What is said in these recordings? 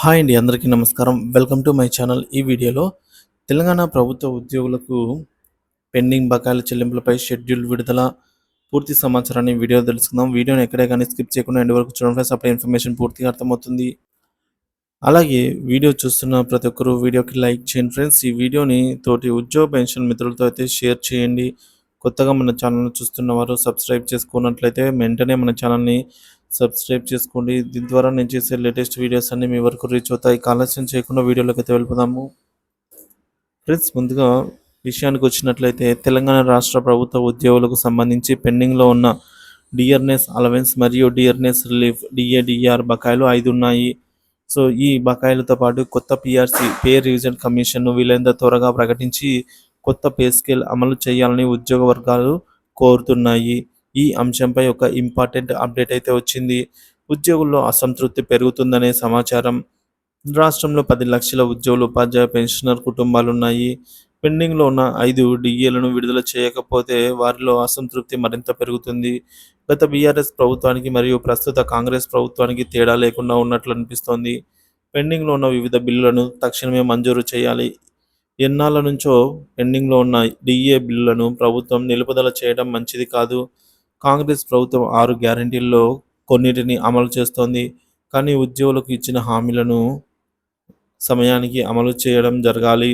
Hi అండి, అందరికీ నమస్కారం. Welcome to my channel. ఈ వీడియోలో తెలంగాణ ప్రభుత్వ ఉద్యోగులకు పెండింగ్ బకాయిల చెల్లింపులపై షెడ్యూల్ విడుదల పూర్తి సమాచారాన్ని వీడియో తెలుసుకుందాం. వీడియోని ఎక్కడే కానీ స్కిప్ చేయకుండా ఎండ్ వరకు చూడండి ఫ్రెండ్స్. అప్పుడే ఇన్ఫర్మేషన్ పూర్తిగా అర్థమవుతుంది. అలాగే వీడియో చూస్తున్న ప్రతి ఒక్కరూ వీడియోకి లైక్ చేయండి ఫ్రెండ్స్. ఈ వీడియోని తోటి ఉద్యోగ పెన్షన్ మిత్రులతో అయితే షేర్ చేయండి. కొత్తగా మన ఛానల్ని చూస్తున్న వారు సబ్స్క్రైబ్ చేసుకున్నట్లయితే వెంటనే మన ఛానల్ని సబ్స్క్రైబ్ చేసుకోండి. దీని ద్వారా నేను చేసే లేటెస్ట్ వీడియోస్ అన్ని మీ వరకు రీచ్ అవుతాయి. ఆలస్యం చేయకుండా వీడియోలోకి అయితే వెళ్ళిపోదాము ఫ్రెండ్స్. ముందుగా విషయానికి వచ్చినట్లయితే తెలంగాణ రాష్ట్ర ప్రభుత్వ ఉద్యోగులకు సంబంధించి పెండింగ్లో ఉన్న డిఆర్ఎస్ అలవెన్స్ మరియు డిఆర్ఎస్ రిలీఫ్ డిఏడిఆర్ బకాయిలు 5 ఉన్నాయి. సో ఈ బకాయిలతో పాటు కొత్త పిఆర్సి పే రివిజన్ కమిషన్ను వీలైనంత త్వరగా ప్రకటించి కొత్త పే స్కేల్ అమలు చేయాలని ఉద్యోగ వర్గాలు కోరుతున్నాయి. ఈ అంశంపై ఒక ఇంపార్టెంట్ అప్డేట్ అయితే వచ్చింది. ఉద్యోగుల్లో అసంతృప్తి పెరుగుతుందనే సమాచారం. రాష్ట్రంలో 10 లక్షల ఉద్యోగులు ఉపాధ్యాయ పెన్షనర్ కుటుంబాలున్నాయి. పెండింగ్లో ఉన్న 5 డిఏలను విడుదల చేయకపోతే వారిలో అసంతృప్తి మరింత పెరుగుతుంది. గత బీఆర్ఎస్ ప్రభుత్వానికి మరియు ప్రస్తుత కాంగ్రెస్ ప్రభుత్వానికి తేడా లేకుండా ఉన్నట్లు అనిపిస్తోంది. పెండింగ్లో ఉన్న వివిధ బిల్లులను తక్షణమే మంజూరు చేయాలి. ఎన్నాళ్ళ నుంచో పెండింగ్లో ఉన్న డిఏ బిల్లులను ప్రభుత్వం నిలుపుదల చేయడం మంచిది కాదు. కాంగ్రెస్ ప్రభుత్వం 6 గ్యారంటీల్లో కొన్నిటిని అమలు చేస్తోంది. కానీ ఉద్యోగులకు ఇచ్చిన హామీలను సమయానికి అమలు చేయడం జరగాలి.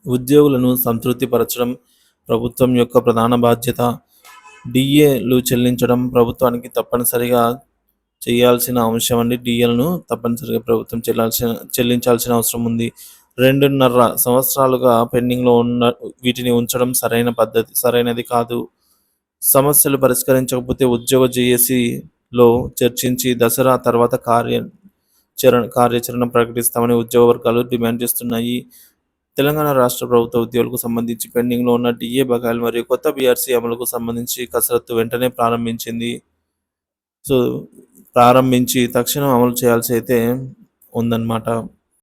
ఉద్యోగులను సంతృప్తిపరచడం ప్రభుత్వం యొక్క ప్రధాన బాధ్యత. డిఏలు చెల్లించడం ప్రభుత్వానికి తప్పనిసరిగా చేయాల్సిన అంశం అండి. డిఏలను తప్పనిసరిగా ప్రభుత్వం చెల్లించాల్సిన అవసరం ఉంది. 2.5 సంవత్సరాలుగా పెండింగ్లో ఉన్న వీటిని ఉంచడం సరైనది కాదు. సమస్యలు పరిష్కరించకపోతే ఉద్యోగ జేఏసీలో చర్చించి దసరా తర్వాత కార్యాచరణ ప్రకటిస్తామని ఉద్యోగ వర్గాలు డిమాండ్ చేస్తున్నాయి. తెలంగాణ రాష్ట్ర ప్రభుత్వ ఉద్యోగులకు సంబంధించి పెండింగ్లో ఉన్న డిఏ బకాయిలు మరియు కొత్త బీఆర్సీ అమలుకు సంబంధించి కసరత్తు వెంటనే ప్రారంభించి తక్షణం అమలు చేయాల్సి అయితే ఉందన్నమాట.